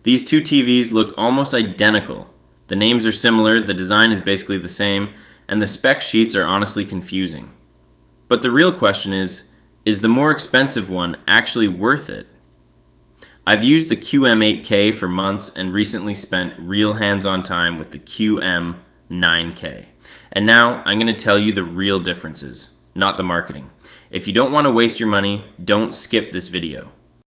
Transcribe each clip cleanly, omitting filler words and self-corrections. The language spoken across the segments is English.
These two TVs look almost identical. The names are similar, the design is basically the same, and the spec sheets are honestly confusing. But the real question is the more expensive one actually worth it? I've used the QM8K for months and recently spent real hands-on time with the QM9K. And now I'm going to tell you the real differences, not the marketing. If you don't want to waste your money, don't skip this video.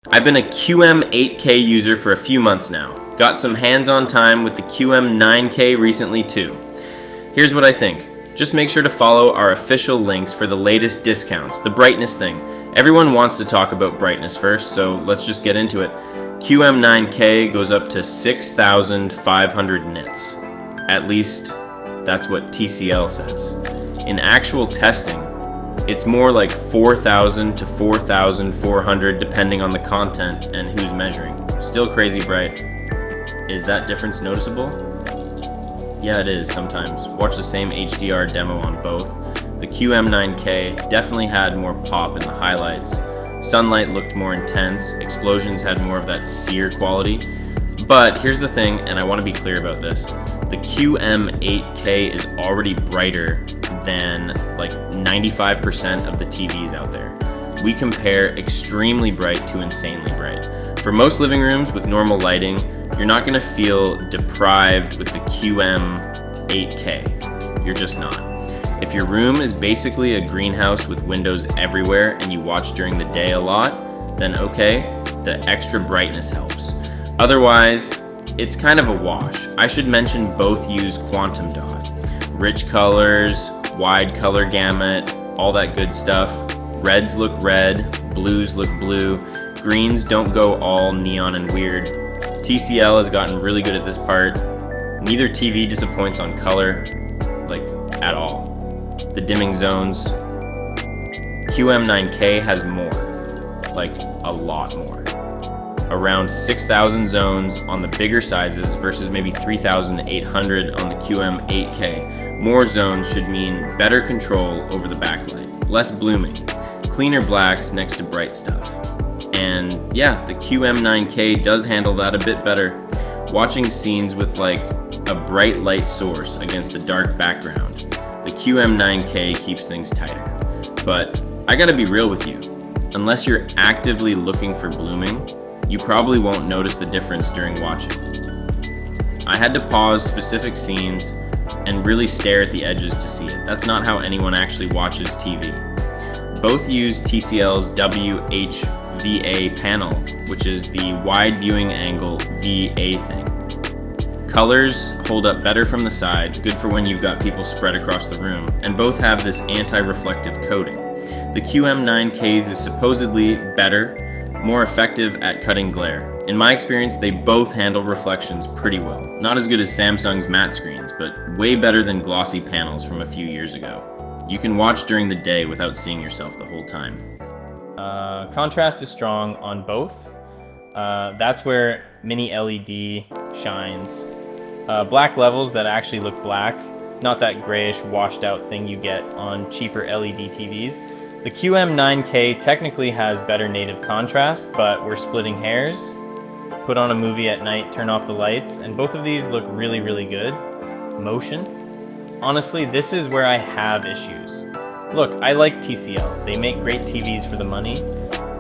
I've been a QM8K user for a few months now. Got some hands-on time with the QM9K recently too. Here's what I think. Just make sure to follow our official links for the latest discounts. The brightness thing. Everyone wants to talk about brightness first, so let's just get into it. QM9K goes up to 6,500 nits. At least that's what TCL says. In actual testing, it's more like 4,000 to 4,400 depending on the content and who's measuring. Still crazy bright. Is that difference noticeable? Yeah, it is sometimes. Watch the same HDR demo on both. The QM9K definitely had more pop in the highlights. Sunlight looked more intense. Explosions had more of that sear quality. But here's the thing, and I want to be clear about this. The QM8K is already brighter than like 95% of the TVs out there. We compare extremely bright to insanely bright. For most living rooms with normal lighting, you're not going to feel deprived with the QM8K. You're just not. If your room is basically a greenhouse with windows everywhere and you watch during the day a lot, then okay, the extra brightness helps. Otherwise, it's kind of a wash. I should mention both use quantum dot. Rich colors, wide color gamut, all that good stuff. Reds look red, blues look blue, greens don't go all neon and weird. TCL has gotten really good at this part. Neither TV disappoints on color, like at all. The dimming zones. QM9K has more, like a lot more. Around 6,000 zones on the bigger sizes versus maybe 3,800 on the QM8K. More zones should mean better control over the backlight, less blooming, cleaner blacks next to bright stuff. And yeah, the QM9K does handle that a bit better. Watching scenes with like a bright light source against a dark background, the QM9K keeps things tighter. But I gotta be real with you, unless you're actively looking for blooming, you probably won't notice the difference during watching. I had to pause specific scenes and really stare at the edges to see it. That's not how anyone actually watches TV. Both use TCL's WHVA panel, which is the wide viewing angle VA thing. Colors hold up better from the side, good for when you've got people spread across the room, and both have this anti-reflective coating. The QM9Ks is supposedly better, more effective at cutting glare. In my experience, they both handle reflections pretty well. Not as good as Samsung's matte screens, but way better than glossy panels from a few years ago. You can watch during the day without seeing yourself the whole time. Contrast is strong on both. That's where Mini-LED shines. Black levels that actually look black, not that grayish washed out thing you get on cheaper LED TVs. The QM9K technically has better native contrast, but we're splitting hairs. Put on a movie at night, turn off the lights, and both of these look really, really good. Motion? Honestly, this is where I have issues. Look, I like TCL. They make great TVs for the money,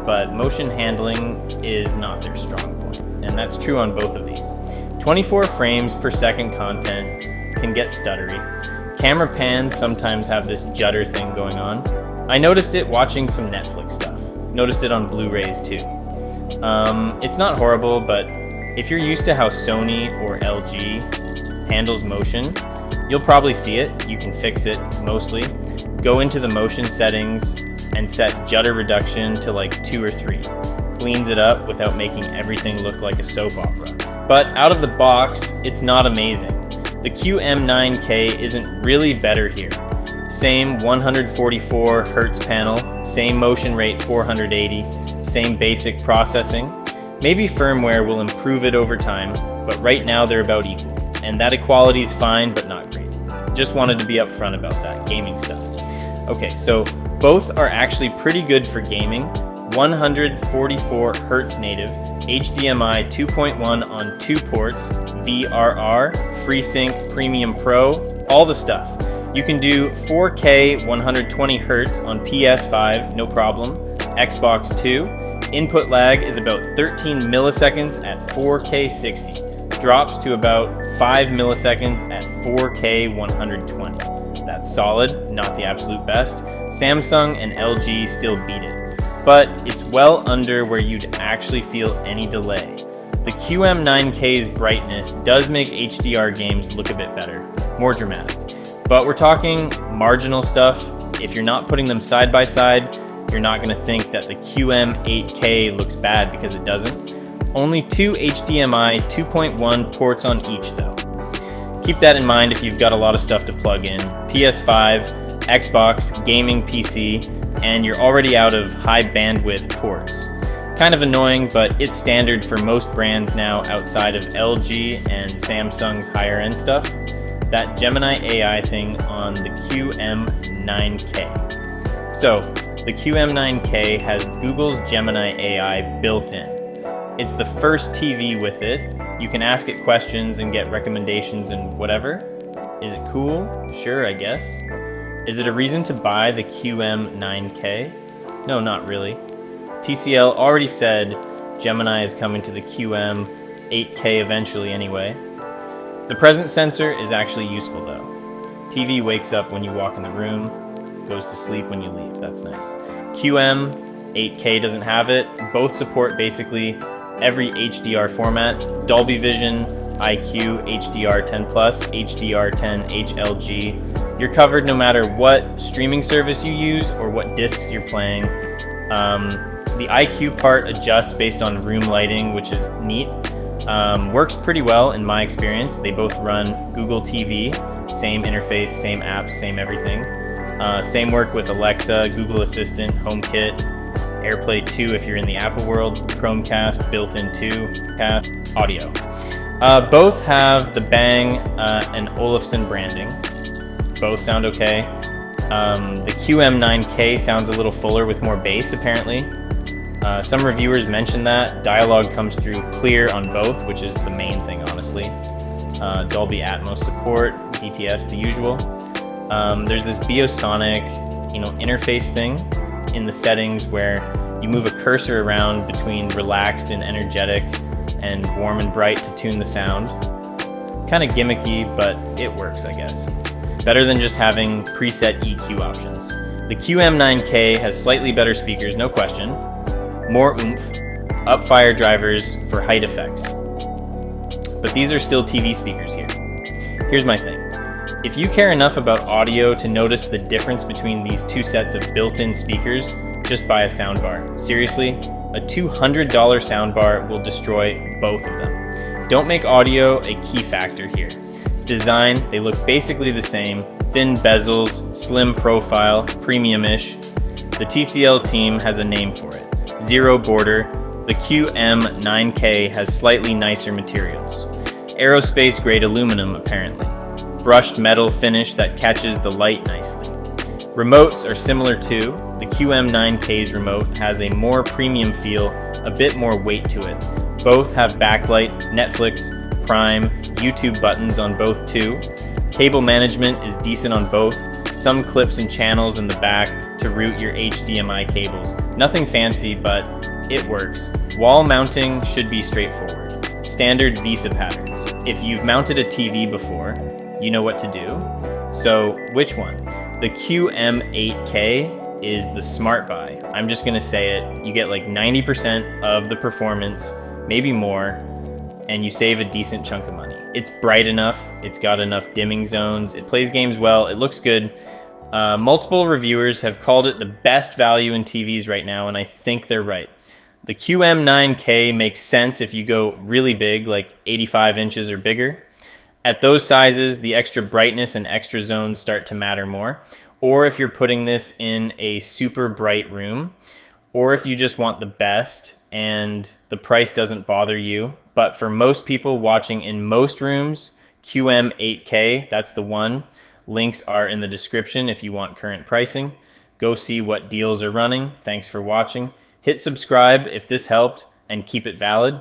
but motion handling is not their strong point, and that's true on both of these. 24 frames per second content can get stuttery. Camera pans sometimes have this judder thing going on. I noticed it watching some Netflix stuff. Noticed it on Blu-rays too. It's not horrible, but if you're used to how Sony or LG handles motion, you'll probably see it. You can fix it mostly. Go into the motion settings and set judder reduction to like 2 or 3. Cleans it up without making everything look like a soap opera. But out of the box, it's not amazing. The QM9K isn't really better here. Same 144 Hz panel, same motion rate 480, same basic processing. Maybe firmware will improve it over time, but right now they're about equal. And that equality is fine, but not great. Just wanted to be upfront about that gaming stuff. Okay, so both are actually pretty good for gaming. 144 Hz native, HDMI 2.1 on 2 ports, VRR, FreeSync Premium Pro, all the stuff. You can do 4K 120Hz on PS5, no problem. Xbox 2. Input lag is about 13 milliseconds at 4K 60. Drops to about 5 milliseconds at 4K 120. That's solid, not the absolute best. Samsung and LG still beat it, but it's well under where you'd actually feel any delay. The QM9K's brightness does make HDR games look a bit better, more dramatic. But we're talking marginal stuff. If you're not putting them side by side, you're not going to think that the QM8K looks bad because it doesn't. Only 2 HDMI 2.1 ports on each though. Keep that in mind if you've got a lot of stuff to plug in. PS5, Xbox, gaming PC, and you're already out of high bandwidth ports. Kind of annoying, but it's standard for most brands now outside of LG and Samsung's higher end stuff. That Gemini AI thing on the QM9K. So, the QM9K has Google's Gemini AI built in. It's the first TV with it. You can ask it questions and get recommendations and whatever. Is it cool? Sure, I guess. Is it a reason to buy the QM9K? No, not really. TCL already said Gemini is coming to the QM8K eventually anyway. The presence sensor is actually useful though. TV wakes up when you walk in the room, goes to sleep when you leave. That's nice. QM8K doesn't have it. Both support basically every HDR format: Dolby Vision, IQ, HDR10+, HDR10 HLG. You're covered no matter what streaming service you use or what discs you're playing. The IQ part adjusts based on room lighting, which is neat. Works pretty well in my experience. They both run Google TV, same interface, same apps, same everything. Same work with Alexa, Google Assistant, HomeKit, AirPlay 2 if you're in the Apple world, Chromecast, built-in 2, cast, audio. Both have the Bang and Olufsen branding. Both sound okay. The QM9K sounds a little fuller with more bass apparently. Some reviewers mentioned that. Dialogue comes through clear on both, which is the main thing honestly. Dolby Atmos support, DTS the usual. There's this Biosonic, interface thing in the settings where you move a cursor around between relaxed and energetic and warm and bright to tune the sound. Kind of gimmicky, but it works, I guess. Better than just having preset EQ options. The QM9K has slightly better speakers, no question. More oomph, up-fire drivers for height effects. But these are still TV speakers here. Here's my thing. If you care enough about audio to notice the difference between these two sets of built-in speakers, just buy a soundbar. Seriously, a $200 soundbar will destroy both of them. Don't make audio a key factor here. Design, they look basically the same. Thin bezels, slim profile, premium-ish. The TCL team has a name for it. Zero border. The QM9K has slightly nicer materials. Aerospace-grade aluminum, apparently. Brushed metal finish that catches the light nicely. Remotes are similar too. The QM9K's remote has a more premium feel, a bit more weight to it. Both have backlight, Netflix, Prime, YouTube buttons on both too. Cable management is decent on both. Some clips and channels in the back to route your HDMI cables. Nothing fancy, but it works. Wall mounting should be straightforward. Standard VESA patterns. If you've mounted a TV before, you know what to do. So which one? The QM8K is the smart buy. I'm just gonna say it. You get like 90% of the performance, maybe more, and you save a decent chunk of money. It's bright enough, it's got enough dimming zones, it plays games well, it looks good. Multiple reviewers have called it the best value in TVs right now, and I think they're right. The QM9K makes sense if you go really big, like 85 inches or bigger. At those sizes, the extra brightness and extra zones start to matter more. Or if you're putting this in a super bright room, or if you just want the best and the price doesn't bother you. But for most people watching in most rooms, QM8K, that's the one. Links are in the description if you want current pricing. Go see what deals are running. Thanks for watching. Hit subscribe if this helped and keep it valid.